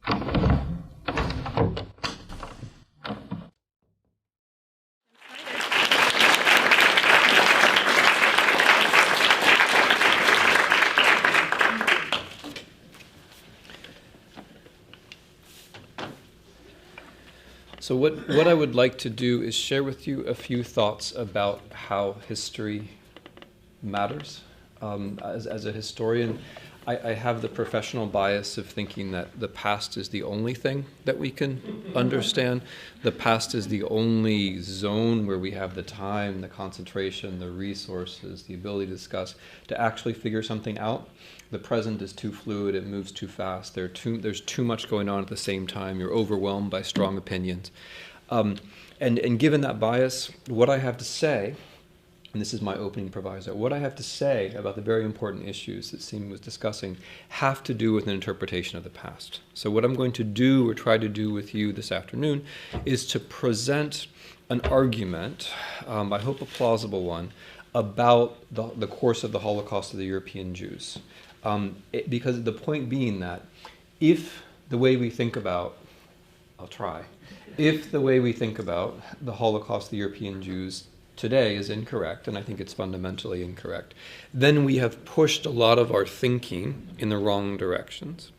So what I would like to do is share with you a few thoughts about how history matters. As a historian, I have the professional bias of thinking that the past is the only thing that we can understand. The past is the only zone where we have the time, the concentration, the resources, the ability to discuss, to actually figure something out. The present is too fluid, it moves too fast, there's too much going on at the same time, you're overwhelmed by strong opinions. And given that bias, what I have to say, and this is my opening proviso, what I have to say about the very important issues that Seema was discussing have to do with an interpretation of the past. So what I'm going to do or try to do with you this afternoon is to present an argument, I hope a plausible one, about the course of the Holocaust of the European Jews. Because the point being that if the way we think about, if the way we think about the Holocaust of the European Jews today is incorrect, and I think it's fundamentally incorrect, then we have pushed a lot of our thinking in the wrong directions.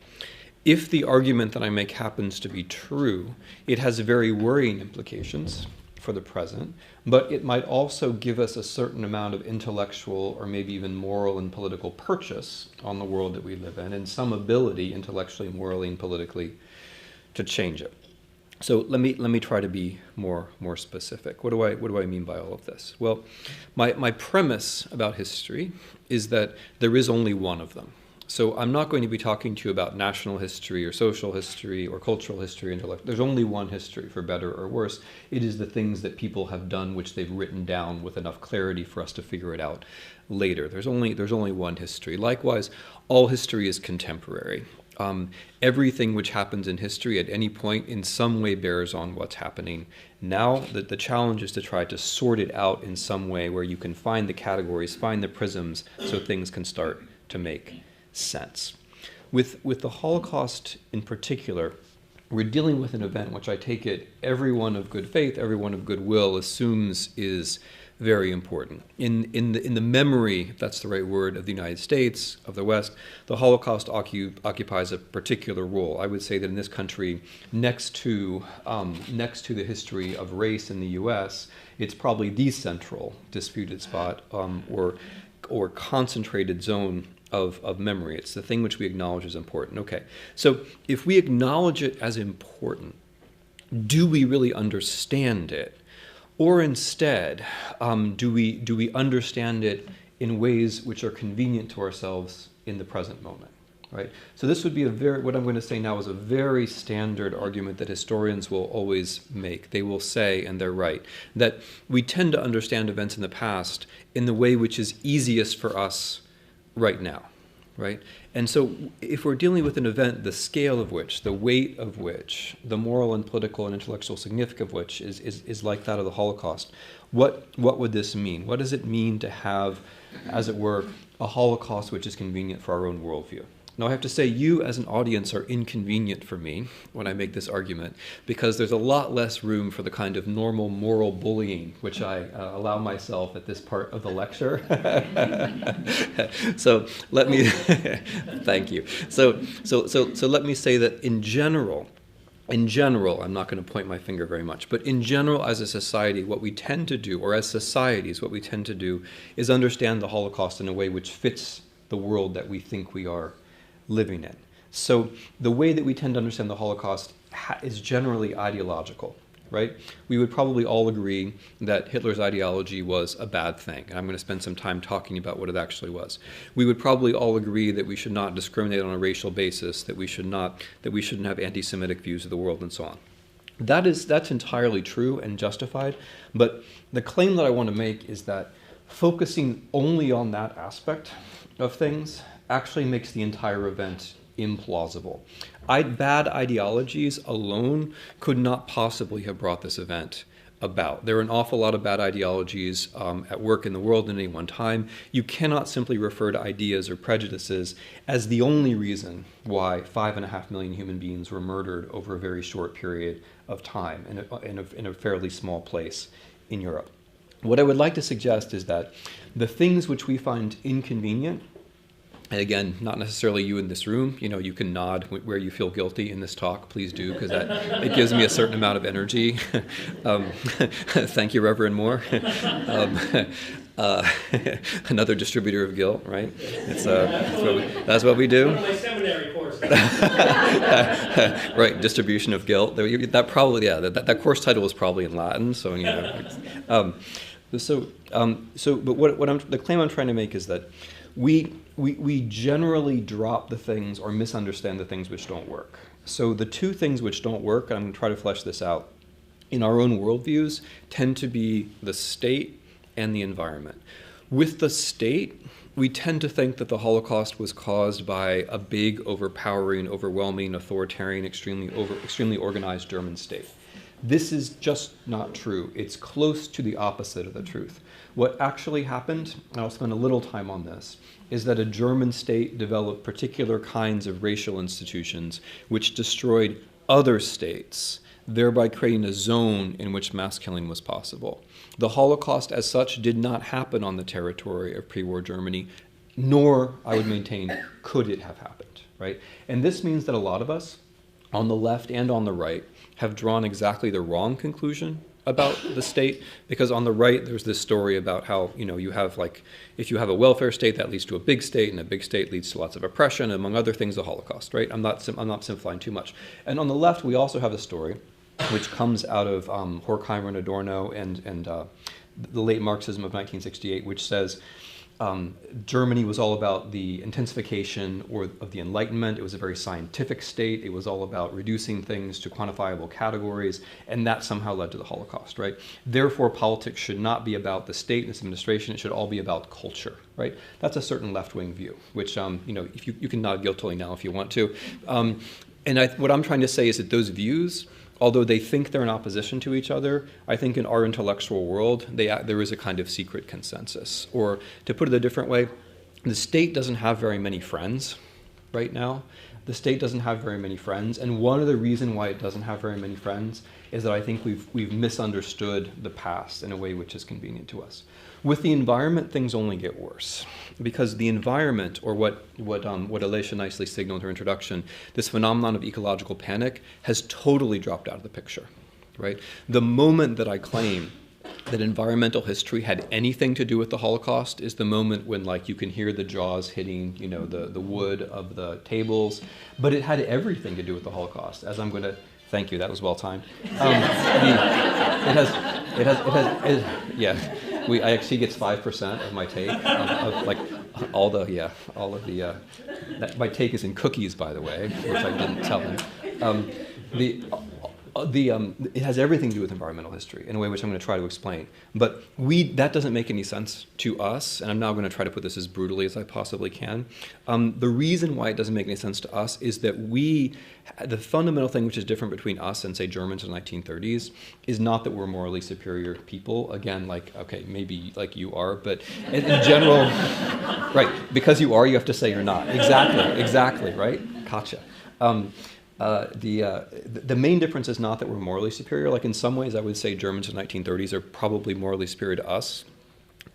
If the argument that I make happens to be true, it has very worrying implications for the present, but it might also give us a certain amount of intellectual or maybe even moral and political purchase on the world that we live in, and some ability intellectually, morally, and politically to change it. So let me try to be more specific. What do I mean by all of this? Well, my premise about history is that there is only one of them. So I'm not going to be talking to you about national history or social history or cultural history. Intellect. There's only one history, for better or worse. It is the things that people have done, which they've written down with enough clarity for us to figure it out later. There's only one history. Likewise, all history is contemporary. Everything which happens in history at any point in some way bears on what's happening now. The challenge is to try to sort it out in some way where you can find the categories, find the prisms, so things can start to make sense. With the Holocaust in particular, we're dealing with an event which I take it everyone of good faith, everyone of goodwill assumes is very important. In the memory, if that's the right word, of the United States, of the West, the Holocaust occupies a particular role. I would say that in this country, next to the history of race in the U.S., it's probably the central disputed spot or concentrated zone of memory. It's the thing which we acknowledge as important. Okay, so if we acknowledge it as important, do we really understand it? Or instead, do we understand it in ways which are convenient to ourselves in the present moment, right? So this would be what I'm going to say now is a very standard argument that historians will always make. They will say, and they're right, that we tend to understand events in the past in the way which is easiest for us right now, right? And so if we're dealing with an event, the scale of which, the weight of which, the moral and political and intellectual significance of which is like that of the Holocaust, what would this mean? What does it mean to have, as it were, a Holocaust which is convenient for our own worldview? Now, I have to say, you as an audience are inconvenient for me when I make this argument, because there's a lot less room for the kind of normal moral bullying which I allow myself at this part of the lecture. So let me, thank you. So let me say that in general, I'm not going to point my finger very much, but in general, as a society, what we tend to do, or as societies, what we tend to do is understand the Holocaust in a way which fits the world that we think we are living in. So the way that we tend to understand the Holocaust is generally ideological, right? We would probably all agree that Hitler's ideology was a bad thing, and I'm going to spend some time talking about what it actually was. We would probably all agree that we should not discriminate on a racial basis, that we shouldn't have anti-Semitic views of the world, and so on. That's entirely true and justified, but the claim that I want to make is that focusing only on that aspect of things actually makes the entire event implausible. Bad ideologies alone could not possibly have brought this event about. There are an awful lot of bad ideologies at work in the world at any one time. You cannot simply refer to ideas or prejudices as the only reason why 5.5 million human beings were murdered over a very short period of time in a fairly small place in Europe. What I would like to suggest is that the things which we find inconvenient, and again, not necessarily you in this room, you can nod where you feel guilty in this talk, please do, because it gives me a certain amount of energy. Thank you, Reverend Moore. Another distributor of guilt, right? That's what we do. One of my seminary courses. Right, distribution of guilt. That probably, that course title was probably in Latin, so but the claim I'm trying to make is that we generally drop the things or misunderstand the things which don't work. So the two things which don't work, and I'm going to try to flesh this out, in our own worldviews, tend to be the state and the environment. With the state, we tend to think that the Holocaust was caused by a big, overpowering, overwhelming, authoritarian, extremely organized German state. This is just not true. It's close to the opposite of the truth. What actually happened, and I'll spend a little time on this, is that a German state developed particular kinds of racial institutions which destroyed other states, thereby creating a zone in which mass killing was possible. The Holocaust as such did not happen on the territory of pre-war Germany, nor, I would maintain, could it have happened, right? And this means that a lot of us, on the left and on the right, have drawn exactly the wrong conclusion about the state, because on the right there's this story about how you have, like, if you have a welfare state, that leads to a big state, and a big state leads to lots of oppression, among other things the Holocaust, right? I'm not simplifying too much. And on the left we also have a story which comes out of Horkheimer and Adorno and the late Marxism of 1968, which says Germany was all about the intensification of the Enlightenment. It was a very scientific state. It was all about reducing things to quantifiable categories, and that somehow led to the Holocaust, right? Therefore, politics should not be about the state and its administration. It should all be about culture, right? That's a certain left-wing view, which, if you can nod guiltily now if you want to. What I'm trying to say is that those views, although they think they're in opposition to each other, I think in our intellectual world, there is a kind of secret consensus. Or to put it a different way, the state doesn't have very many friends right now. The state doesn't have very many friends. And one of the reasons why it doesn't have very many friends is that I think we've misunderstood the past in a way which is convenient to us. With the environment, things only get worse, because the environment, or what Alicia nicely signaled in her introduction, this phenomenon of ecological panic, has totally dropped out of the picture, right? The moment that I claim that environmental history had anything to do with the Holocaust is the moment when, like, you can hear the jaws hitting, the wood of the tables, but it had everything to do with the Holocaust. As I'm going to, thank you, that was well timed. I actually gets 5% of my take my take is in cookies, by the way, which I didn't tell him. It has everything to do with environmental history in a way which I'm going to try to explain. But that doesn't make any sense to us, and I'm now going to try to put this as brutally as I possibly can. The reason why it doesn't make any sense to us is that the fundamental thing which is different between us and, say, Germans in the 1930s is not that we're morally superior people. Again, maybe like you are, but in general, right, because you are, you have to say you're not. Exactly, right? Gotcha. The main difference is not that we're morally superior. Like, in some ways, I would say Germans in the 1930s are probably morally superior to us.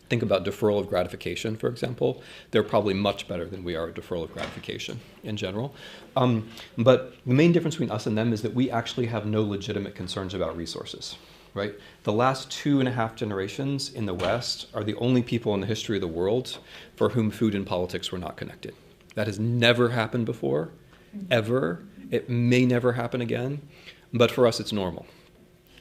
Think about deferral of gratification, for example. They're probably much better than we are at deferral of gratification in general. But the main difference between us and them is that we actually have no legitimate concerns about resources, right? The last 2.5 generations in the West are the only people in the history of the world for whom food and politics were not connected. That has never happened before, ever. It may never happen again, but for us it's normal,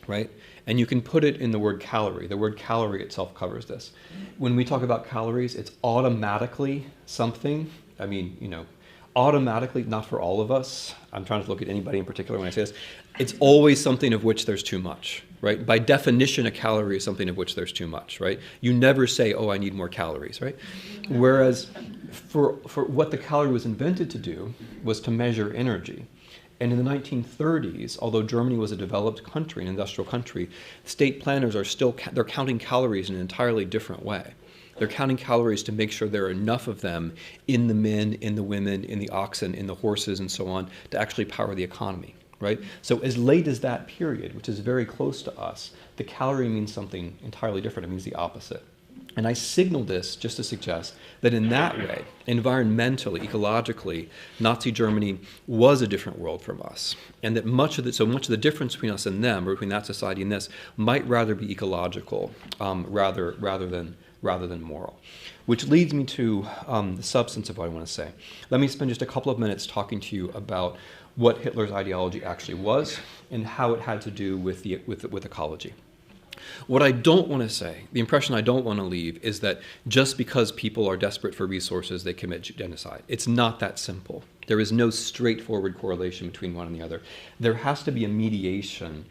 right? And you can put it in the word calorie. The word calorie itself covers this. When we talk about calories, it's automatically something. Automatically, not for all of us. I'm trying to look at anybody in particular when I say this. It's always something of which there's too much, right? By definition, a calorie is something of which there's too much, right? You never say, oh, I need more calories, right? Whereas for what the calorie was invented to do was to measure energy. And in the 1930s, although Germany was a developed country, an industrial country, state planners are still, they're counting calories in an entirely different way. They're counting calories to make sure there are enough of them in the men, in the women, in the oxen, in the horses, and so on, to actually power the economy, right? So as late as that period, which is very close to us, the calorie means something entirely different. It means the opposite. And I signal this just to suggest that in that way, environmentally, ecologically, Nazi Germany was a different world from us. And that much of the difference between us and them, or between that society and this, might rather be ecological rather than moral. Which leads me to the substance of what I want to say. Let me spend just a couple of minutes talking to you about what Hitler's ideology actually was and how it had to do with ecology. What I don't want to say, the impression I don't want to leave, is that just because people are desperate for resources, they commit genocide. It's not that simple. There is no straightforward correlation between one and the other. There has to be a mediation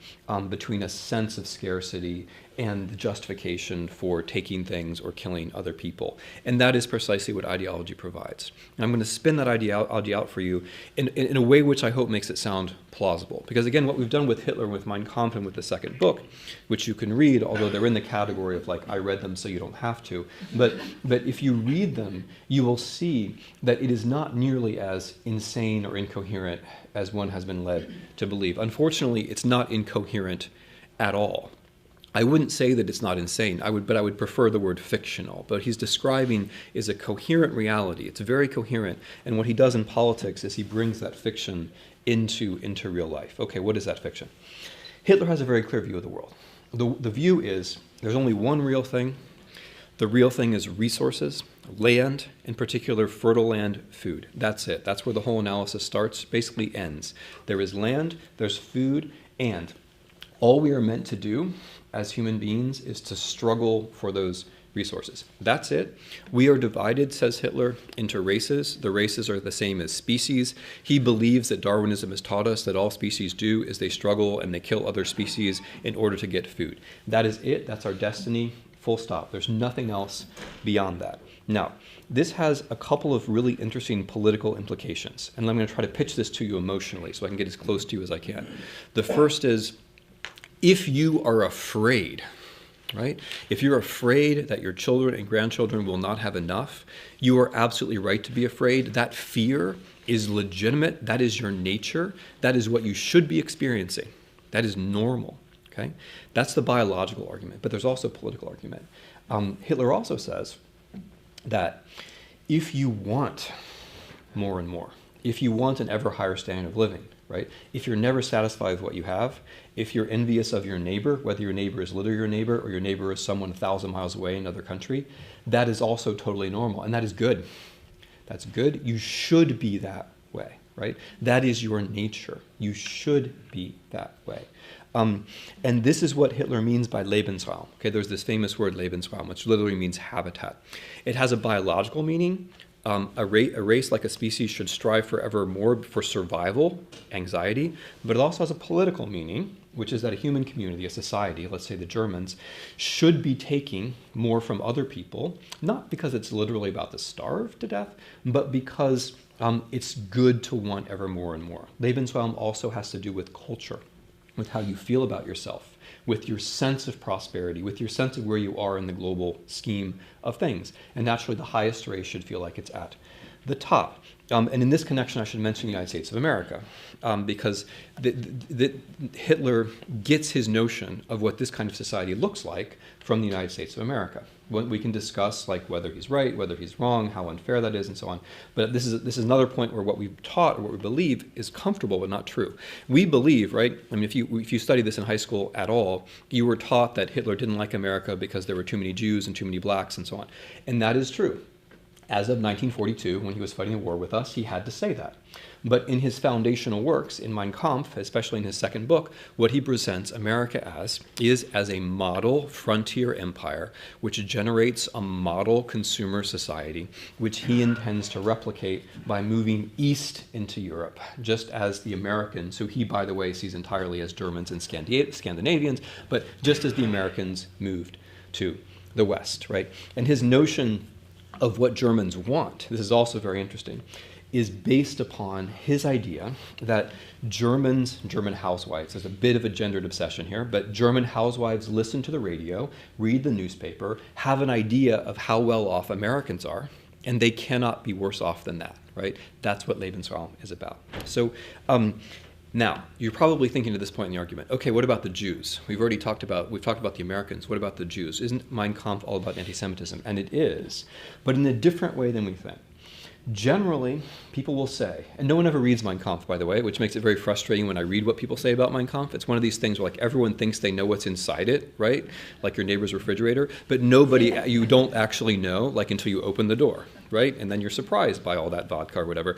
between a sense of scarcity and the justification for taking things or killing other people. And that is precisely what ideology provides. And I'm going to spin that ideology out for you in a way which I hope makes it sound plausible. Because again, what we've done with Hitler, with Mein Kampf, and with the second book, which you can read, although they're in the category of like, I read them so you don't have to. But if you read them, you will see that it is not nearly as insane or incoherent as one has been led to believe. Unfortunately, it's not incoherent at all. I wouldn't say that it's not insane, but I would prefer the word fictional. But what he's describing is a coherent reality. It's very coherent. And what he does in politics is he brings that fiction into real life. Okay, what is that fiction? Hitler has a very clear view of the world. The view is there's only one real thing. The real thing is resources, land, in particular fertile land, food. That's it. That's where the whole analysis starts, basically ends. There is land, there's food, and all we are meant to do as human beings is to struggle for those resources. That's it. We are divided, says Hitler, into races. The races are the same as species. He believes that Darwinism has taught us that all species do is they struggle and they kill other species in order to get food. That is it. That's our destiny. Full stop. There's nothing else beyond that. Now, this has a couple of really interesting political implications, and I'm going to try to pitch this to you emotionally so I can get as close to you as I can. The first is, if you are afraid, right? If you're afraid that your children and grandchildren will not have enough, you are absolutely right to be afraid. That fear is legitimate. That is your nature. That is what you should be experiencing. That is normal, okay? That's the biological argument, but there's also a political argument. Hitler also says that if you want more and more, if you want an ever higher standard of living, right? If you're never satisfied with what you have, if you're envious of your neighbor, whether your neighbor is literally your neighbor or your neighbor is someone 1,000 miles away in another country, that is also totally normal, and that is good. That's good. You should be that way, right? That is your nature. You should be that way. And this is what Hitler means by Lebensraum. Okay, there's this famous word Lebensraum, which literally means habitat. It has a biological meaning. A race like a species should strive forever more for survival, anxiety, but it also has a political meaning, which is that a human community, a society, let's say the Germans, should be taking more from other people, not because it's literally about to starve to death, but because it's good to want ever more and more. Lebensraum also has to do with culture, with how you feel about yourself, with your sense of prosperity, with your sense of where you are in the global scheme of things. And naturally, the highest race should feel like it's at the top. And in this connection, I should mention the United States of America, because Hitler gets his notion of what this kind of society looks like from the United States of America. We can discuss like whether he's right, whether he's wrong, how unfair that is, and so on. But this is another point where what we've taught or what we believe is comfortable but not true. We believe, right? I mean, if you study this in high school at all, you were taught that Hitler didn't like America because there were too many Jews and too many blacks and so on, and that is true. As of 1942, when he was fighting a war with us, he had to say that. But in his foundational works, in Mein Kampf, especially in his second book, what he presents America as is as a model frontier empire, which generates a model consumer society, which he intends to replicate by moving east into Europe, just as the Americans, who he, by the way, sees entirely as Germans and Scandinavians, but just as the Americans moved to the West, right? And his notion of what Germans want, this is also very interesting, is based upon his idea that German housewives, there's a bit of a gendered obsession here, but German housewives listen to the radio, read the newspaper, have an idea of how well off Americans are, and they cannot be worse off than that, right? That's what Lebensraum is about. So now, you're probably thinking at this point in the argument, okay, what about the Jews? We've talked about the Americans. What about the Jews? Isn't Mein Kampf all about anti-Semitism? And it is, but in a different way than we think. Generally, people will say, and no one ever reads Mein Kampf, by the way, which makes it very frustrating when I read what people say about Mein Kampf. It's one of these things where like everyone thinks they know what's inside it, right? Like your neighbor's refrigerator, but you don't actually know, like until you open the door, right? And then you're surprised by all that vodka or whatever.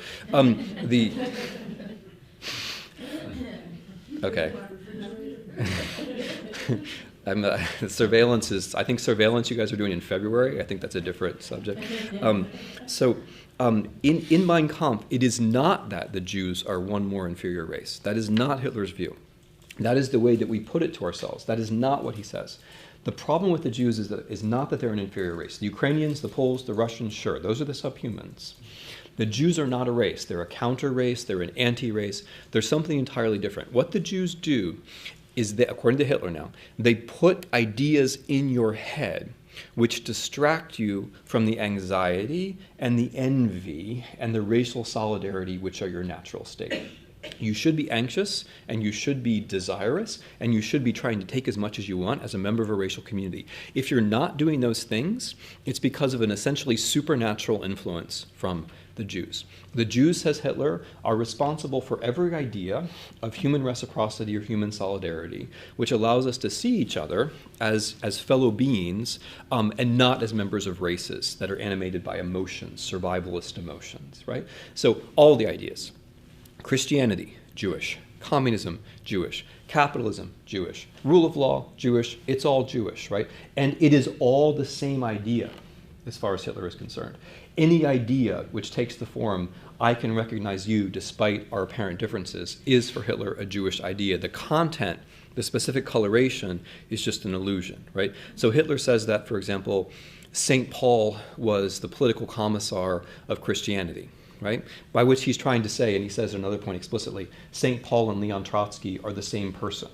Okay. Surveillance is, I think surveillance you guys are doing in February. I think that's a different subject. In Mein Kampf, it is not that the Jews are one more inferior race. That is not Hitler's view. That is the way that we put it to ourselves. That is not what he says. The problem with the Jews is not that they're an inferior race. The Ukrainians, the Poles, the Russians, sure, those are the subhumans. The Jews are not a race. They're a counter race. They're an anti-race. They're something entirely different. What the Jews do is that, according to Hitler now, they put ideas in your head which distract you from the anxiety and the envy and the racial solidarity which are your natural state. You should be anxious, and you should be desirous, and you should be trying to take as much as you want as a member of a racial community. If you're not doing those things, it's because of an essentially supernatural influence from the Jews. The Jews, says Hitler, are responsible for every idea of human reciprocity or human solidarity, which allows us to see each other as fellow beings and not as members of races that are animated by emotions, survivalist emotions, right? So all the ideas. Christianity, Jewish. Communism, Jewish. Capitalism, Jewish. Rule of law, Jewish. It's all Jewish, right? And it is all the same idea as far as Hitler is concerned. Any idea which takes the form, I can recognize you despite our apparent differences, is for Hitler a Jewish idea. The content, the specific coloration, is just an illusion, right? So Hitler says that, for example, St. Paul was the political commissar of Christianity, right? By which he's trying to say, and he says at another point explicitly, St. Paul and Leon Trotsky are the same person.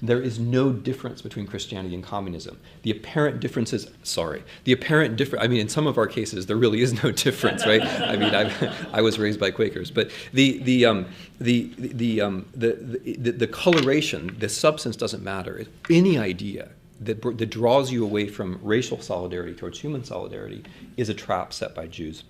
There is no difference between Christianity and communism. The apparent differences, in some of our cases, there really is no difference, right? I mean, I was raised by Quakers, but the coloration, the substance doesn't matter. Any idea that draws you away from racial solidarity towards human solidarity is a trap set by Jews.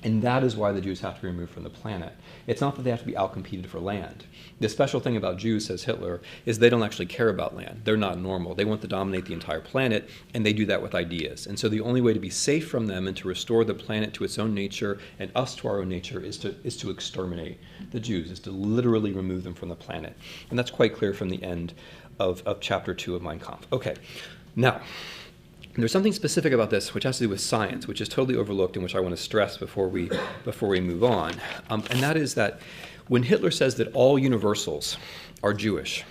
And that is why the Jews have to be removed from the planet. It's not that they have to be outcompeted for land. The special thing about Jews, says Hitler, is they don't actually care about land. They're not normal. They want to dominate the entire planet, and they do that with ideas. And so the only way to be safe from them and to restore the planet to its own nature and us to our own nature is to exterminate the Jews, is to literally remove them from the planet. And that's quite clear from the end of chapter 2 of Mein Kampf. Okay, now, there's something specific about this which has to do with science, which is totally overlooked and which I want to stress before we move on. And that is that when Hitler says that all universals are Jewish,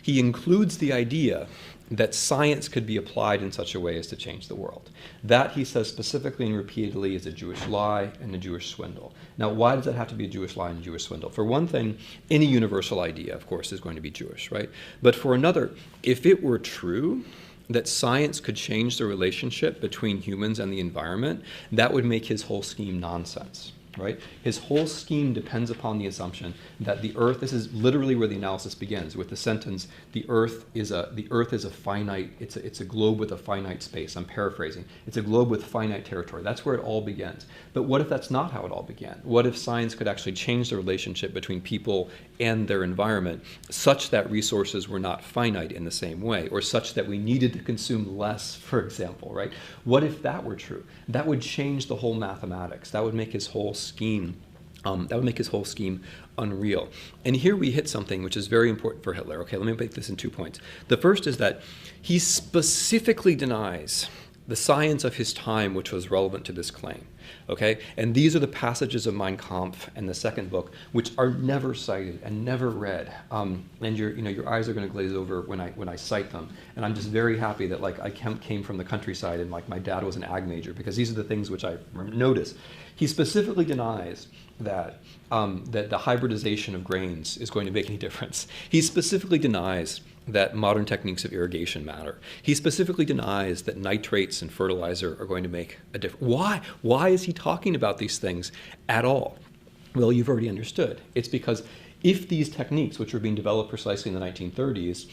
he includes the idea that science could be applied in such a way as to change the world. That, he says specifically and repeatedly, is a Jewish lie and a Jewish swindle. Now, why does that have to be a Jewish lie and a Jewish swindle? For one thing, any universal idea, of course, is going to be Jewish, right? But for another, if it were true that science could change the relationship between humans and the environment, that would make his whole scheme nonsense, right? His whole scheme depends upon the assumption that the Earth, this is literally where the analysis begins, with the sentence, the Earth is a finite, it's a globe with a finite space. I'm paraphrasing. It's a globe with finite territory. That's where it all begins. But what if that's not how it all began? What if science could actually change the relationship between people and their environment such that resources were not finite in the same way, or such that we needed to consume less, for example, right? What if that were true? That would change the whole mathematics. That would make his whole scheme unreal. And here we hit something which is very important for Hitler. Okay, let me make this in 2 points. The first is that he specifically denies the science of his time which was relevant to this claim. Okay, and these are the passages of Mein Kampf and the second book, which are never cited and never read. And your eyes are going to glaze over when I cite them. And I'm just very happy that I came from the countryside and my dad was an ag major, because these are the things which I notice. He specifically denies that the hybridization of grains is going to make any difference. He specifically denies that modern techniques of irrigation matter. He specifically denies that nitrates and fertilizer are going to make a difference. Why? Why is he talking about these things at all? Well, you've already understood. It's because if these techniques, which were being developed precisely in the 1930s,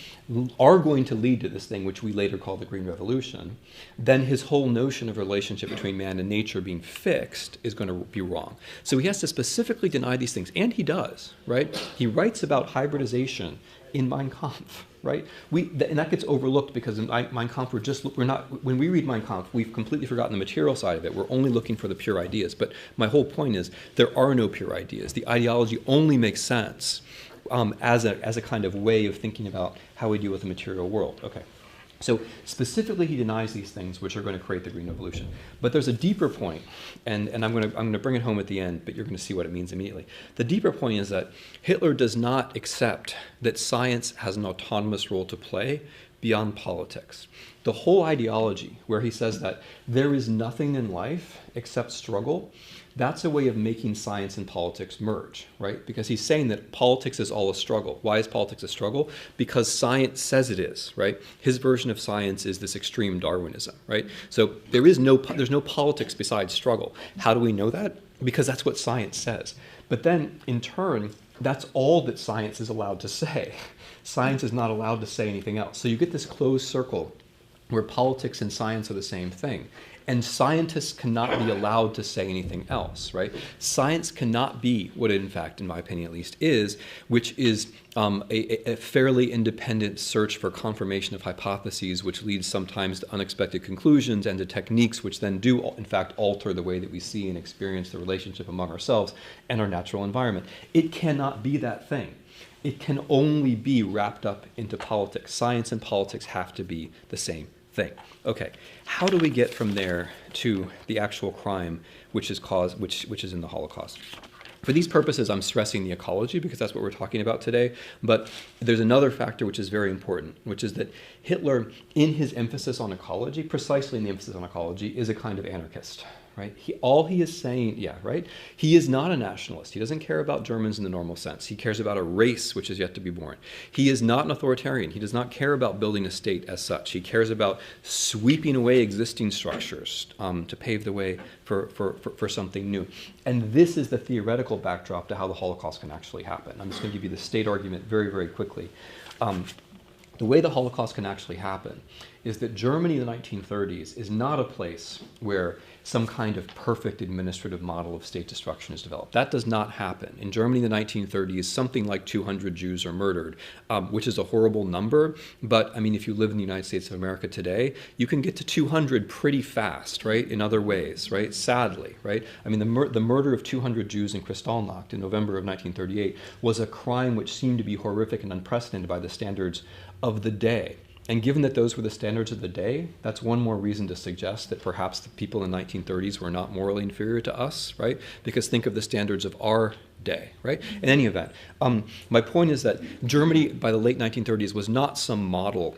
are going to lead to this thing which we later call the Green Revolution, then his whole notion of relationship between man and nature being fixed is going to be wrong. So he has to specifically deny these things, and he does, right? He writes about hybridization in Mein Kampf, right? And that gets overlooked because in Mein Kampf, when we read Mein Kampf, we've completely forgotten the material side of it. We're only looking for the pure ideas. But my whole point is there are no pure ideas. The ideology only makes sense as a kind of way of thinking about how we deal with the material world. Okay. So specifically, he denies these things which are going to create the Green Revolution. But there's a deeper point, and I'm going to bring it home at the end, but you're going to see what it means immediately. The deeper point is that Hitler does not accept that science has an autonomous role to play beyond politics. The whole ideology where he says that there is nothing in life except struggle, that's a way of making science and politics merge, right? Because he's saying that politics is all a struggle. Why is politics a struggle? Because science says it is, right? His version of science is this extreme Darwinism, right? So there's no politics besides struggle. How do we know that? Because that's what science says. But then, in turn, that's all that science is allowed to say. Science is not allowed to say anything else. So you get this closed circle where politics and science are the same thing. And scientists cannot be allowed to say anything else, right? Science cannot be what it, in fact, in my opinion at least, is, which is a fairly independent search for confirmation of hypotheses, which leads sometimes to unexpected conclusions and to techniques which then do, in fact, alter the way that we see and experience the relationship among ourselves and our natural environment. It cannot be that thing. It can only be wrapped up into politics. Science and politics have to be the same thing. Okay, how do we get from there to the actual crime which is in the Holocaust? For these purposes, I'm stressing the ecology because that's what we're talking about today. But there's another factor which is very important, which is that Hitler, in his emphasis on ecology, precisely in the emphasis on ecology, is a kind of anarchist. Right? All he is saying, right? He is not a nationalist. He doesn't care about Germans in the normal sense. He cares about a race which is yet to be born. He is not an authoritarian. He does not care about building a state as such. He cares about sweeping away existing structures to pave the way for something new. And this is the theoretical backdrop to how the Holocaust can actually happen. I'm just going to give you the state argument very, very quickly. The way the Holocaust can actually happen is that Germany in the 1930s is not a place where some kind of perfect administrative model of state destruction is developed. That does not happen. In Germany in the 1930s, something like 200 Jews are murdered, which is a horrible number. But I mean, if you live in the United States of America today, you can get to 200 pretty fast, right? In other ways, right? Sadly, right? I mean, the murder of 200 Jews in Kristallnacht in November of 1938 was a crime which seemed to be horrific and unprecedented by the standards of the day. And given that those were the standards of the day, that's one more reason to suggest that perhaps the people in the 1930s were not morally inferior to us, right? Because think of the standards of our day, right? In any event, my point is that Germany by the late 1930s was not some model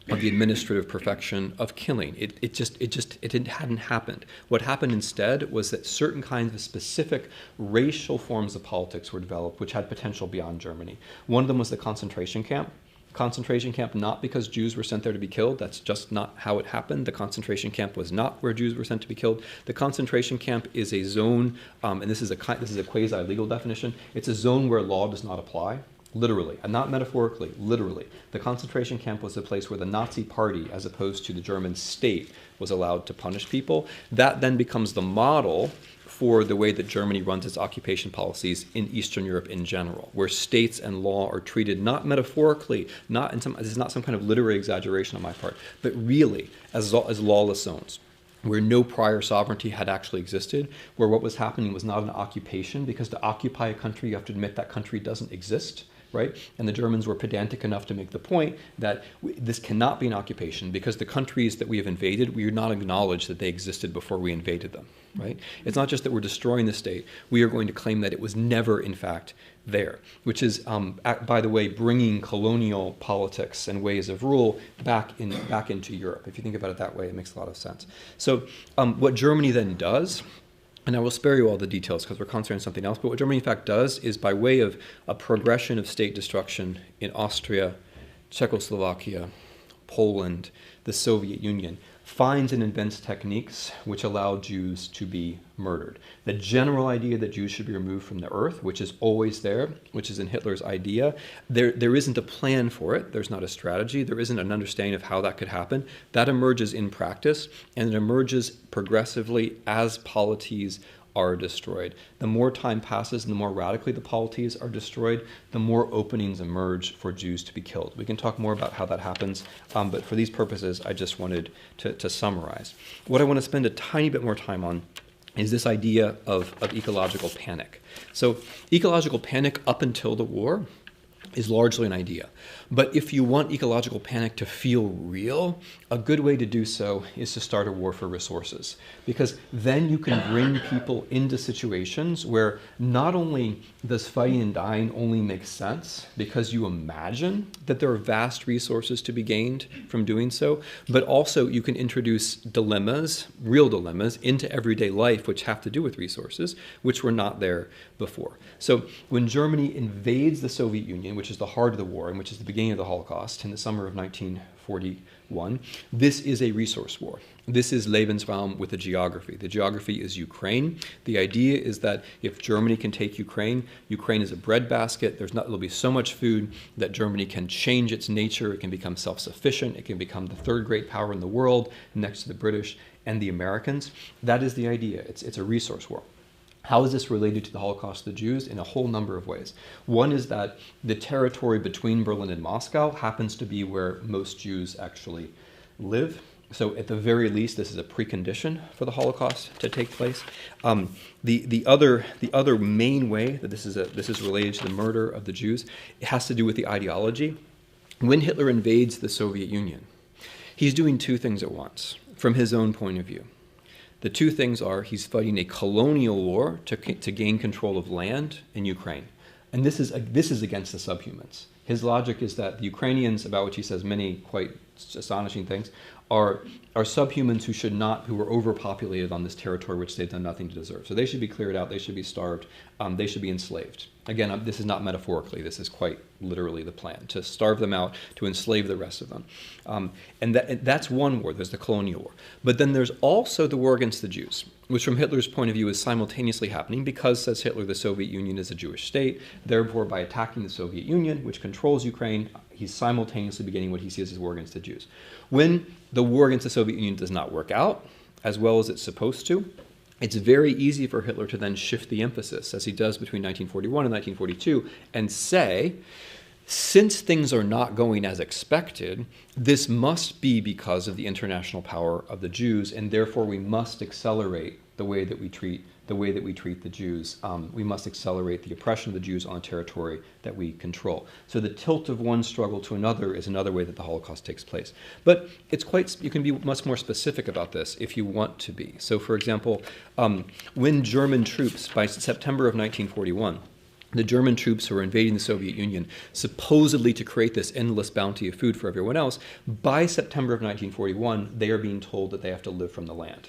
of the administrative perfection of killing. It hadn't happened. What happened instead was that certain kinds of specific racial forms of politics were developed which had potential beyond Germany. One of them was the concentration camp. Concentration camp not because Jews were sent there to be killed. That's just not how it happened. The concentration camp was not where Jews were sent to be killed. The concentration camp is a zone, and this is a quasi-legal definition. It's a zone where law does not apply, literally, and not metaphorically, literally. The concentration camp was a place where the Nazi party, as opposed to the German state, was allowed to punish people. That then becomes the model for the way that Germany runs its occupation policies in Eastern Europe in general, where states and law are treated not metaphorically, this is not some kind of literary exaggeration on my part, but really as lawless zones, where no prior sovereignty had actually existed, where what was happening was not an occupation, because to occupy a country, you have to admit that country doesn't exist. right? And the Germans were pedantic enough to make the point that this cannot be an occupation because the countries that we have invaded, we are not acknowledged that they existed before we invaded them, right? It's not just that we're destroying the state, we are going to claim that it was never, in fact, there, which is, by the way, bringing colonial politics and ways of rule back into Europe. If you think about it that way, it makes a lot of sense. So what Germany then does, and I will spare you all the details because we're concentrating on something else, but what Germany in fact does is, by way of a progression of state destruction in Austria, Czechoslovakia, Poland, the Soviet Union, finds and invents techniques which allow Jews to be murdered. The general idea that Jews should be removed from the earth, which is always there, which is in Hitler's idea, there isn't a plan for it. There's not a strategy. There isn't an understanding of how that could happen. That emerges in practice, and it emerges progressively as polities are destroyed. The more time passes and the more radically the polities are destroyed, the more openings emerge for Jews to be killed. We can talk more about how that happens, but for these purposes, I just wanted to summarize. What I want to spend a tiny bit more time on is this idea of ecological panic. So ecological panic up until the war is largely an idea. But if you want ecological panic to feel real, a good way to do so is to start a war for resources. Because then you can bring people into situations where not only does fighting and dying only make sense because you imagine that there are vast resources to be gained from doing so, but also you can introduce dilemmas, real dilemmas, into everyday life which have to do with resources, which were not there before. So when Germany invades the Soviet Union, which is the heart of the war and which is the beginning of the Holocaust in the summer of 1941, this is a resource war. This is Lebensraum with a geography. The geography is Ukraine. The idea is that if Germany can take Ukraine, Ukraine is a breadbasket. There'll be so much food that Germany can change its nature. It can become self-sufficient. It can become the third great power in the world next to the British and the Americans. That is the idea. It's a resource war. How is this related to the Holocaust of the Jews? In a whole number of ways. One is that the territory between Berlin and Moscow happens to be where most Jews actually live. So at the very least, this is a precondition for the Holocaust to take place. The other main way that this is related to the murder of the Jews, it has to do with the ideology. When Hitler invades the Soviet Union, he's doing two things at once from his own point of view. The two things are he's fighting a colonial war to gain control of land in Ukraine. And this is against the subhumans. His logic is that the Ukrainians, about which he says many quite astonishing things, are subhumans who were overpopulated on this territory which they've done nothing to deserve. So they should be cleared out, they should be starved, they should be enslaved. Again, this is not metaphorically, this is quite literally the plan, to starve them out, to enslave the rest of them. And that's one war, there's the colonial war. But then there's also the war against the Jews, which from Hitler's point of view is simultaneously happening because, says Hitler, the Soviet Union is a Jewish state. Therefore, by attacking the Soviet Union, which controls Ukraine, he's simultaneously beginning what he sees as a war against the Jews. When the war against the Soviet Union does not work out as well as it's supposed to, it's very easy for Hitler to then shift the emphasis, as he does between 1941 and 1942, and say, since things are not going as expected, this must be because of the international power of the Jews, and therefore we must accelerate the way that we treat the Jews. We must accelerate the oppression of the Jews on a territory that we control. So the tilt of one struggle to another is another way that the Holocaust takes place. But you can be much more specific about this if you want to be. So for example, when German troops, by September of 1941, the German troops who were invading the Soviet Union, supposedly to create this endless bounty of food for everyone else, by September of 1941, they are being told that they have to live from the land.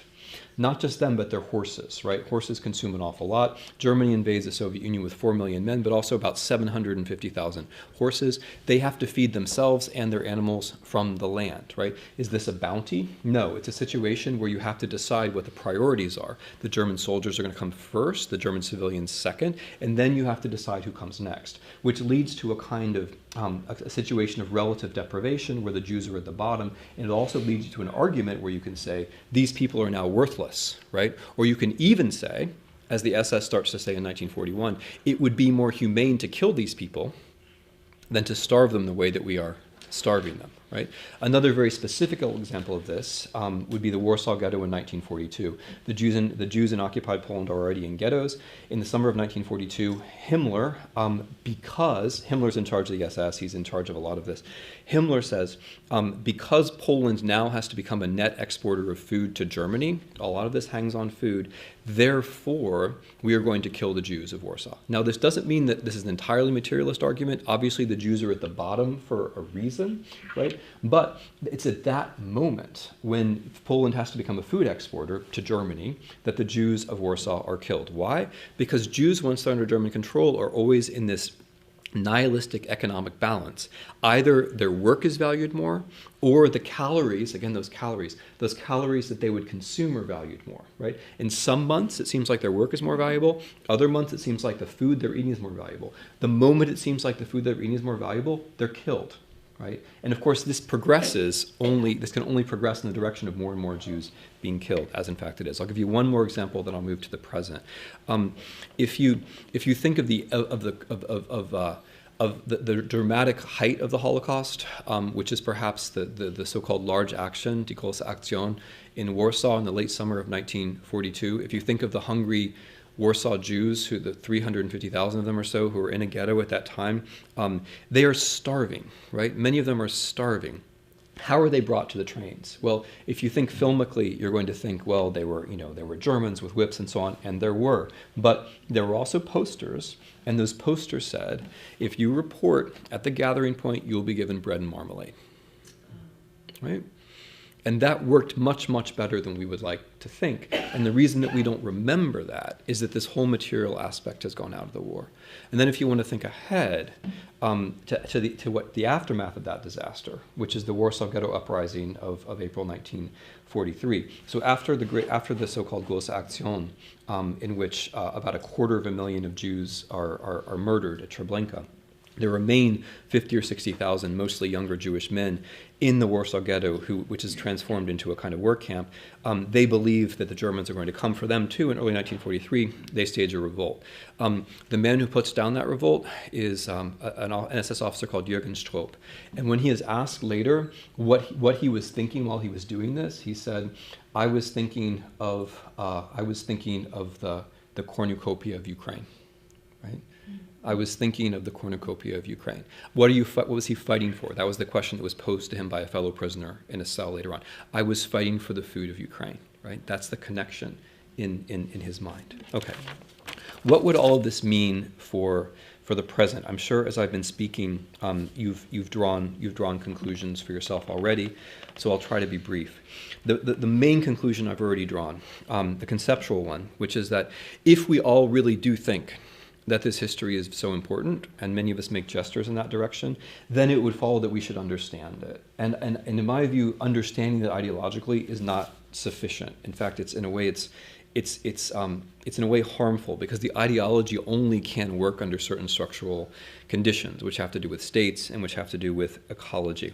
Not just them, but their horses, right? Horses consume an awful lot. Germany invades the Soviet Union with 4 million men, but also about 750,000 horses. They have to feed themselves and their animals from the land, right? Is this a bounty? No, it's a situation where you have to decide what the priorities are. The German soldiers are going to come first, the German civilians second, and then you have to decide who comes next, which leads to a kind of a situation of relative deprivation where the Jews are at the bottom, and it also leads you to an argument where you can say, these people are now worthless, right? Or you can even say, as the SS starts to say in 1941, it would be more humane to kill these people than to starve them the way that we are starving them, right? Another very specific example of this would be the Warsaw Ghetto in 1942. The Jews in occupied Poland are already in ghettos. In the summer of 1942, Himmler, because Himmler's in charge of the SS, he's in charge of a lot of this, Himmler says, because Poland now has to become a net exporter of food to Germany, a lot of this hangs on food, therefore, we are going to kill the Jews of Warsaw. Now, this doesn't mean that this is an entirely materialist argument. Obviously, the Jews are at the bottom for a reason, right? But it's at that moment when Poland has to become a food exporter to Germany that the Jews of Warsaw are killed. Why? Because Jews, once they're under German control, are always in this nihilistic economic balance. Either their work is valued more, or the calories, again, those calories that they would consume are valued more, right? In some months, it seems like their work is more valuable. Other months, it seems like the food they're eating is more valuable. The moment it seems like the food they're eating is more valuable, they're killed, right? And of course, this can only progress in the direction of more and more Jews being killed, as in fact it is. I'll give you one more example, then I'll move to the present. If you think of the dramatic height of the Holocaust, which is perhaps the so-called large action, die große Aktion, in Warsaw in the late summer of 1942. If you think of the hungry Warsaw Jews, the 350,000 of them or so who were in a ghetto at that time, they are starving, right? Many of them are starving. How are they brought to the trains? Well, if you think filmically, you're going to think, well, there were Germans with whips and so on, and there were. But there were also posters, and those posters said, if you report at the gathering point, you'll be given bread and marmalade, right? And that worked much, much better than we would like to think. And the reason that we don't remember that is that this whole material aspect has gone out of the war. And then if you want to think ahead to what the aftermath of that disaster, which is the Warsaw Ghetto Uprising of April 1943. So after the so-called Große Aktion, in which about 250,000 of Jews are murdered at Treblinka, there remain 50 or 60,000, mostly younger Jewish men, in the Warsaw Ghetto, which is transformed into a kind of work camp. They believe that the Germans are going to come for them too. In early 1943, they stage a revolt. The man who puts down that revolt is an SS officer called Jürgen Stroop. And when he is asked later what he was thinking while he was doing this, he said, "I was thinking of the cornucopia of Ukraine." Right? I was thinking of the cornucopia of Ukraine. What was he fighting for? That was the question that was posed to him by a fellow prisoner in a cell later on. I was fighting for the food of Ukraine, right? That's the connection in his mind. Okay. What would all of this mean for the present? I'm sure as I've been speaking, you've drawn conclusions for yourself already, so I'll try to be brief. The main conclusion I've already drawn, the conceptual one, which is that if we all really do think that this history is so important, and many of us make gestures in that direction, then it would follow that we should understand it. And in my view, understanding that ideologically is not sufficient. In fact, it's in a way harmful, because the ideology only can work under certain structural conditions, which have to do with states and which have to do with ecology.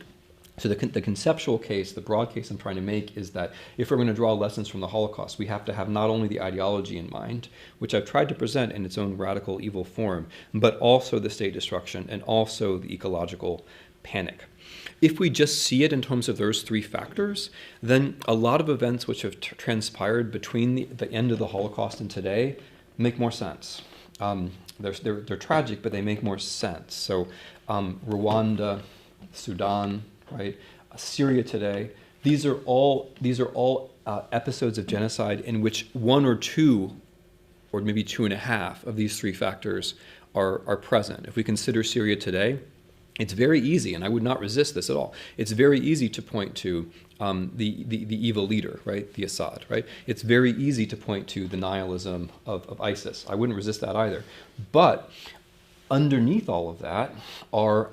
So the conceptual case, the broad case I'm trying to make, is that if we're going to draw lessons from the Holocaust, we have to have not only the ideology in mind, which I've tried to present in its own radical evil form, but also the state destruction and also the ecological panic. If we just see it in terms of those three factors, then a lot of events which have transpired between the end of the Holocaust and today make more sense. They're tragic, but they make more sense. So Rwanda, Sudan, right? Syria today. These are all episodes of genocide in which one or two, or maybe 2.5 of these three factors are present. If we consider Syria today, it's very easy, and I would not resist this at all. It's very easy to point to the evil leader, right? The Assad, right? It's very easy to point to the nihilism of ISIS. I wouldn't resist that either. But underneath all of that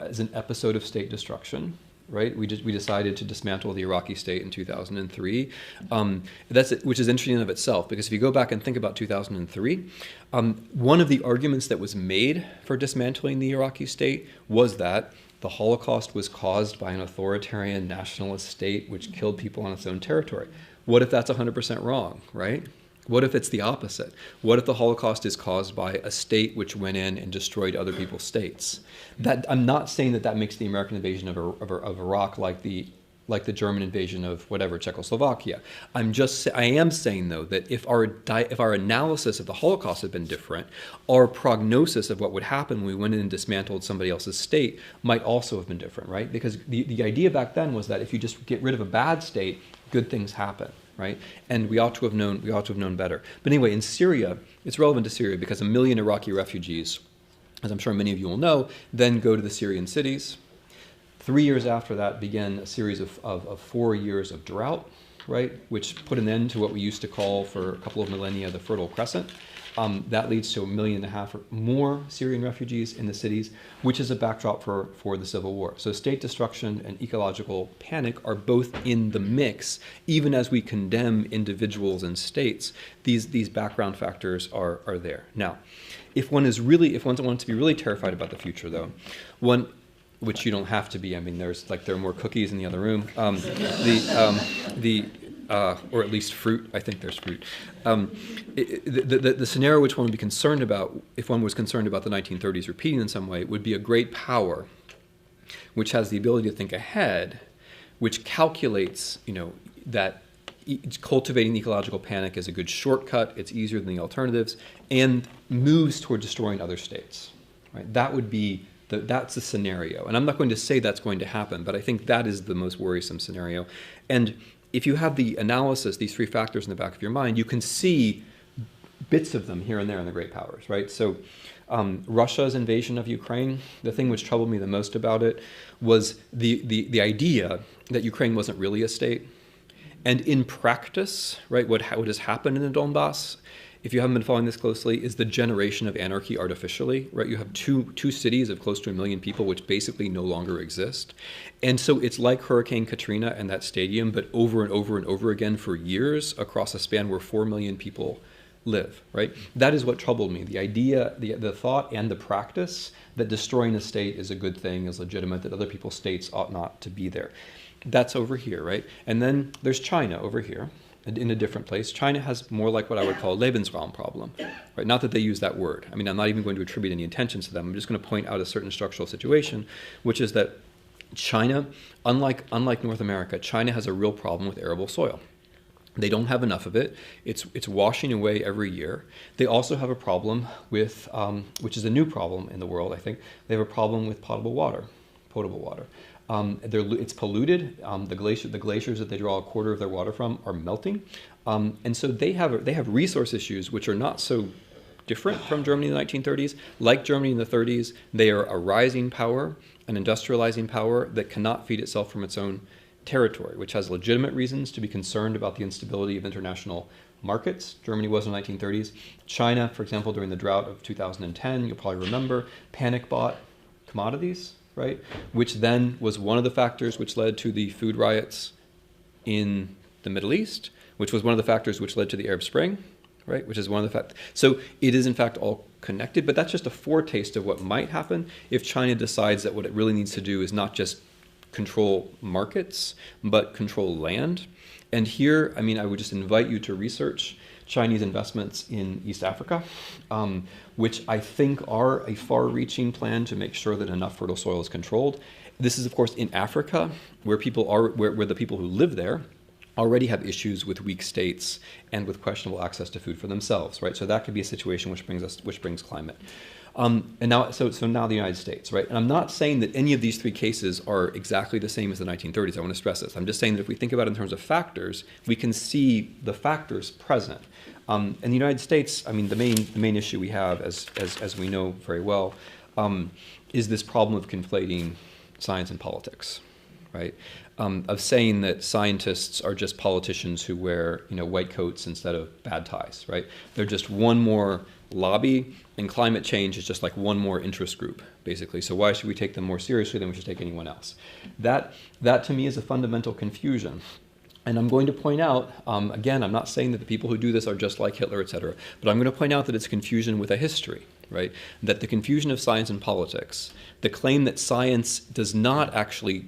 is an episode of state destruction. Right, we decided to dismantle the Iraqi state in 2003. Which is interesting in of itself, because if you go back and think about 2003, one of the arguments that was made for dismantling the Iraqi state was that the Holocaust was caused by an authoritarian nationalist state which killed people on its own territory. What if that's 100% wrong, right? What if it's the opposite? What if the Holocaust is caused by a state which went in and destroyed other people's states? That I'm not saying that that makes the American invasion of Iraq like the German invasion of whatever, Czechoslovakia. I am saying though that if our analysis of the Holocaust had been different, our prognosis of what would happen when we went in and dismantled somebody else's state might also have been different, right? Because the idea back then was that if you just get rid of a bad state, good things happen, right? And we ought to have known better. But anyway, in Syria, it's relevant to Syria because 1 million Iraqi refugees, as I'm sure many of you will know, then go to the Syrian cities. 3 years after that began a series of 4 years of drought, right, which put an end to what we used to call for a couple of millennia the Fertile Crescent. That leads to 1.5 million or more Syrian refugees in the cities, which is a backdrop for the civil war. So state destruction and ecological panic are both in the mix, even as we condemn individuals and states. These background factors are there. Now, if one wants to be really terrified about the future, though, which you don't have to be. I mean, there are more cookies in the other room. Or at least fruit. I think there's fruit. The scenario which one would be concerned about, if one was concerned about the 1930s repeating in some way, would be a great power, which has the ability to think ahead, which calculates, that cultivating ecological panic is a good shortcut. It's easier than the alternatives, and moves toward destroying other states. Right? That would be. That's the scenario. And I'm not going to say that's going to happen, but I think that is the most worrisome scenario. And if you have the analysis, these three factors in the back of your mind, you can see bits of them here and there in the great powers, right? So Russia's invasion of Ukraine, the thing which troubled me the most about it was the idea that Ukraine wasn't really a state. And in practice, right, what has happened in the Donbass, if you haven't been following this closely, is the generation of anarchy artificially, right? You have two cities of close to 1 million people which basically no longer exist. And so it's like Hurricane Katrina and that stadium, but over and over and over again for years across a span where 4 million people live, right? That is what troubled me. The idea, the thought and the practice that destroying a state is a good thing, is legitimate, that other people's states ought not to be there. That's over here, right? And then there's China over here. In a different place. China has more like what I would call a Lebensraum problem, right? Not that they use that word. I mean, I'm not even going to attribute any intentions to them. I'm just going to point out a certain structural situation, which is that China, unlike North America, China has a real problem with arable soil. They don't have enough of it. It's washing away every year. They also have a problem with, which is a new problem in the world, I think. They have a problem with potable water. It's polluted. The glaciers that they draw a quarter of their water from are melting, and so they have resource issues which are not so different from Germany in the 1930s. Like Germany in the 30s, they are a rising power, an industrializing power that cannot feed itself from its own territory, which has legitimate reasons to be concerned about the instability of international markets. Germany was in the 1930s. China, for example, during the drought of 2010, you'll probably remember, panic bought commodities, right? Which then was one of the factors which led to the food riots in the Middle East, which was one of the factors which led to the Arab Spring, right? Which is one of the factors. So it is in fact all connected, but that's just a foretaste of what might happen if China decides that what it really needs to do is not just control markets, but control land. And here, I mean, I would just invite you to research Chinese investments in East Africa, which I think are a far-reaching plan to make sure that enough fertile soil is controlled. This is, of course, in Africa, where the people who live there already have issues with weak states and with questionable access to food for themselves, right? So that could be a situation which brings climate. And now, so now the United States, right? And I'm not saying that any of these three cases are exactly the same as the 1930s. I want to stress this. I'm just saying that if we think about it in terms of factors, we can see the factors present. In the United States, I mean, the main issue we have, as we know very well, is this problem of conflating science and politics, right? Of saying that scientists are just politicians who wear, white coats instead of bad ties, right? They're just one more lobby, and climate change is just like one more interest group, basically. So why should we take them more seriously than we should take anyone else? That to me is a fundamental confusion. And I'm going to point out, again, I'm not saying that the people who do this are just like Hitler, et cetera, but I'm going to point out that it's confusion with a history. right? That the confusion of science and politics, the claim that science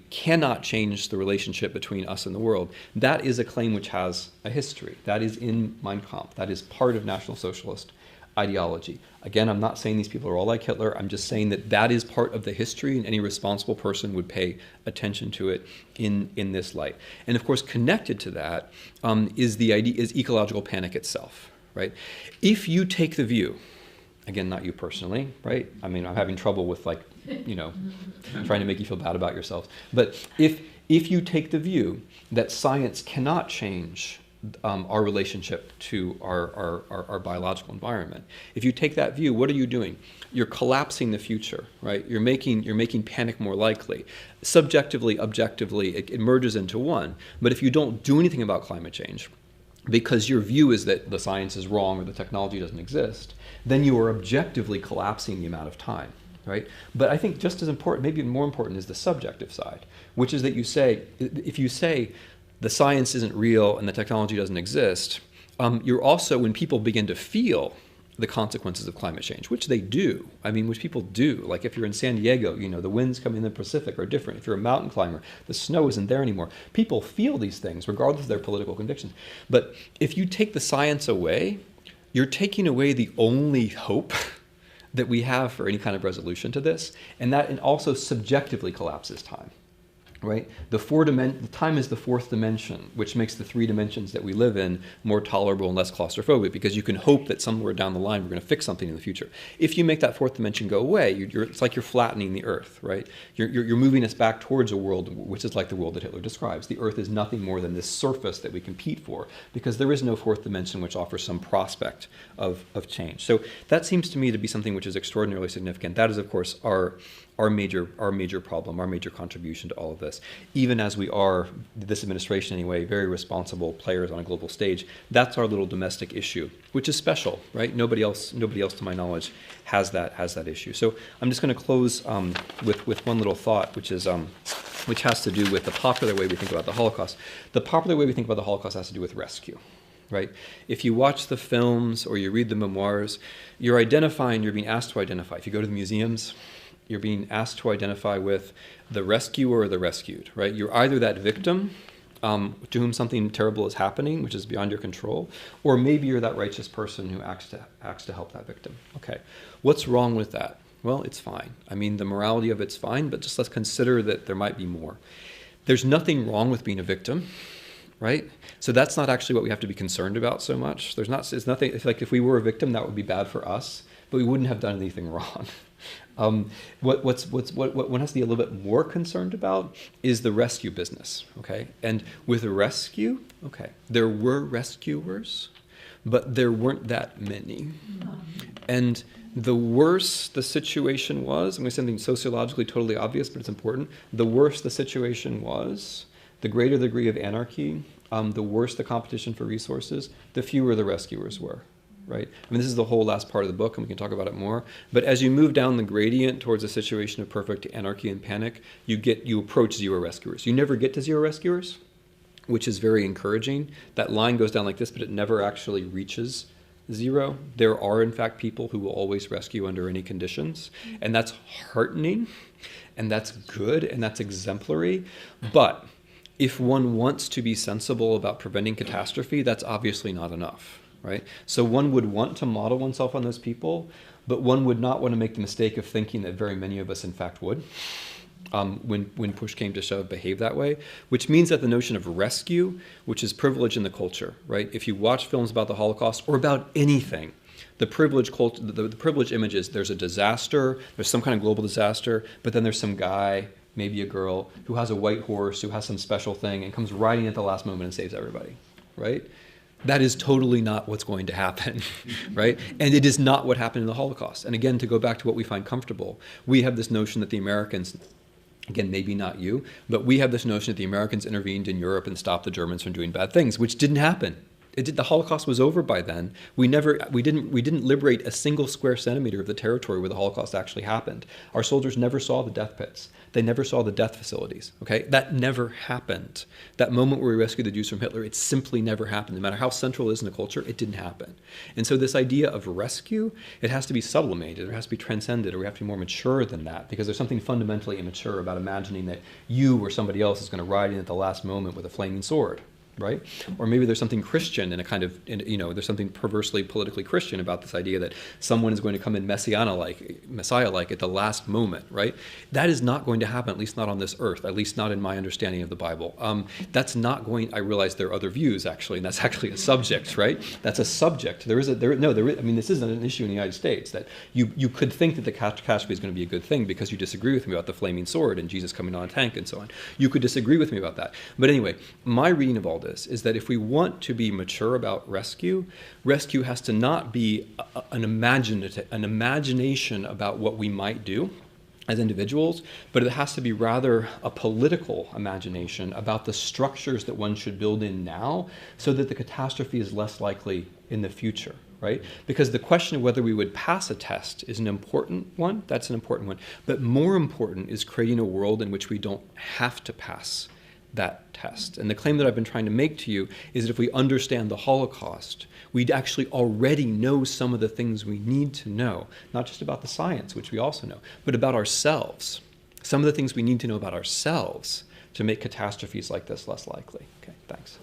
cannot change the relationship between us and the world, that is a claim which has a history. That is in Mein Kampf. That is part of National Socialist ideology. Again, I'm not saying these people are all like Hitler. I'm just saying that that is part of the history, and any responsible person would pay attention to it in this light. And of course, connected to that is ecological panic itself, right? If you take the view, again, not you personally, right? I mean, I'm having trouble with trying to make you feel bad about yourself. But if you take the view that science cannot change our relationship to our biological environment, if you take that view, what are you doing? You're collapsing the future, right? You're making panic more likely. Subjectively, objectively, it merges into one. But if you don't do anything about climate change, because your view is that the science is wrong or the technology doesn't exist, then you are objectively collapsing the amount of time, right? But I think just as important, maybe even more important, is the subjective side, which is that if you say the science isn't real and the technology doesn't exist, you're also, when people begin to feel the consequences of climate change, which they do, which people do. Like if you're in San Diego, the winds coming in the Pacific are different. If you're a mountain climber, the snow isn't there anymore. People feel these things regardless of their political convictions. But if you take the science away, you're taking away the only hope that we have for any kind of resolution to this, and also subjectively collapses time. Right? The time is the fourth dimension, which makes the three dimensions that we live in more tolerable and less claustrophobic, because you can hope that somewhere down the line we're going to fix something in the future. If you make that fourth dimension go away, it's like you're flattening the Earth, right? You're moving us back towards a world which is like the world that Hitler describes. The Earth is nothing more than this surface that we compete for, because there is no fourth dimension which offers some prospect of change. So that seems to me to be something which is extraordinarily significant. That is, of course, our major problem, our major contribution to all of this. Even as we are, this administration anyway, very responsible players on a global stage, that's our little domestic issue, which is special, right? Nobody else to my knowledge has that issue. So I'm just going to close with one little thought, which has to do with the popular way we think about the Holocaust. The popular way we think about the Holocaust has to do with rescue. Right? If you watch the films or you read the memoirs, you're being asked to identify. If you go to the museums, you're being asked to identify with the rescuer or the rescued, right? You're either that victim to whom something terrible is happening, which is beyond your control, or maybe you're that righteous person who acts to help that victim. Okay, what's wrong with that? Well, it's fine. The morality of it's fine, but just let's consider that there might be more. There's nothing wrong with being a victim, right? So that's not actually what we have to be concerned about so much. It's nothing. It's like if we were a victim, that would be bad for us, but we wouldn't have done anything wrong. What one has to be a little bit more concerned about is the rescue business, okay? And with a rescue, okay, there were rescuers, but there weren't that many. And the worse the situation was, I'm going to say something sociologically totally obvious, but it's important. The worse the situation was, the greater the degree of anarchy, the worse the competition for resources, the fewer the rescuers were. Right? This is the whole last part of the book, and we can talk about it more. But as you move down the gradient towards a situation of perfect anarchy and panic, you approach zero rescuers. You never get to zero rescuers, which is very encouraging. That line goes down like this, but it never actually reaches zero. There are, in fact, people who will always rescue under any conditions, and that's heartening, and that's good, and that's exemplary. But if one wants to be sensible about preventing catastrophe, that's obviously not enough. Right? So one would want to model oneself on those people, but one would not want to make the mistake of thinking that very many of us, in fact, would, when push came to shove, behave that way, which means that the notion of rescue, which is privilege in the culture, right? If you watch films about the Holocaust or about anything, the privilege image is there's a disaster, there's some kind of global disaster, but then there's some guy, maybe a girl, who has a white horse, who has some special thing, and comes riding at the last moment and saves everybody, right? That is totally not what's going to happen, right? And it is not what happened in the Holocaust. And again, to go back to what we find comfortable, we have this notion that the Americans, again, maybe not you, but we have this notion that the Americans intervened in Europe and stopped the Germans from doing bad things, which didn't happen. The Holocaust was over by then. We didn't liberate a single square centimeter of the territory where the Holocaust actually happened. Our soldiers never saw the death pits. They never saw the death facilities. Okay, that never happened. That moment where we rescued the Jews from Hitler, it simply never happened. No matter how central it is in the culture, it didn't happen. And so this idea of rescue, it has to be sublimated, or it has to be transcended, or we have to be more mature than that, because there's something fundamentally immature about imagining that you or somebody else is going to ride in at the last moment with a flaming sword. Right? Or maybe there's something Christian in a kind of, there's something perversely politically Christian about this idea that someone is going to come in Messiah-like at the last moment, right? That is not going to happen, at least not on this earth, at least not in my understanding of the Bible. That's not going, I realize there are other views actually, and that's actually a subject, right? That's a subject. This isn't an issue in the United States, that you could think that the catastrophe is going to be a good thing because you disagree with me about the flaming sword and Jesus coming on a tank and so on. You could disagree with me about that. But anyway, my reading of all this is that if we want to be mature about rescue has to not be an imagination about what we might do as individuals, but it has to be rather a political imagination about the structures that one should build in now so that the catastrophe is less likely in the future, right? Because the question of whether we would pass a test is an important one. That's an important one. But more important is creating a world in which we don't have to pass that test. And the claim that I've been trying to make to you is that if we understand the Holocaust, we'd actually already know some of the things we need to know, not just about the science, which we also know, but about ourselves. Some of the things we need to know about ourselves to make catastrophes like this less likely. Okay, thanks.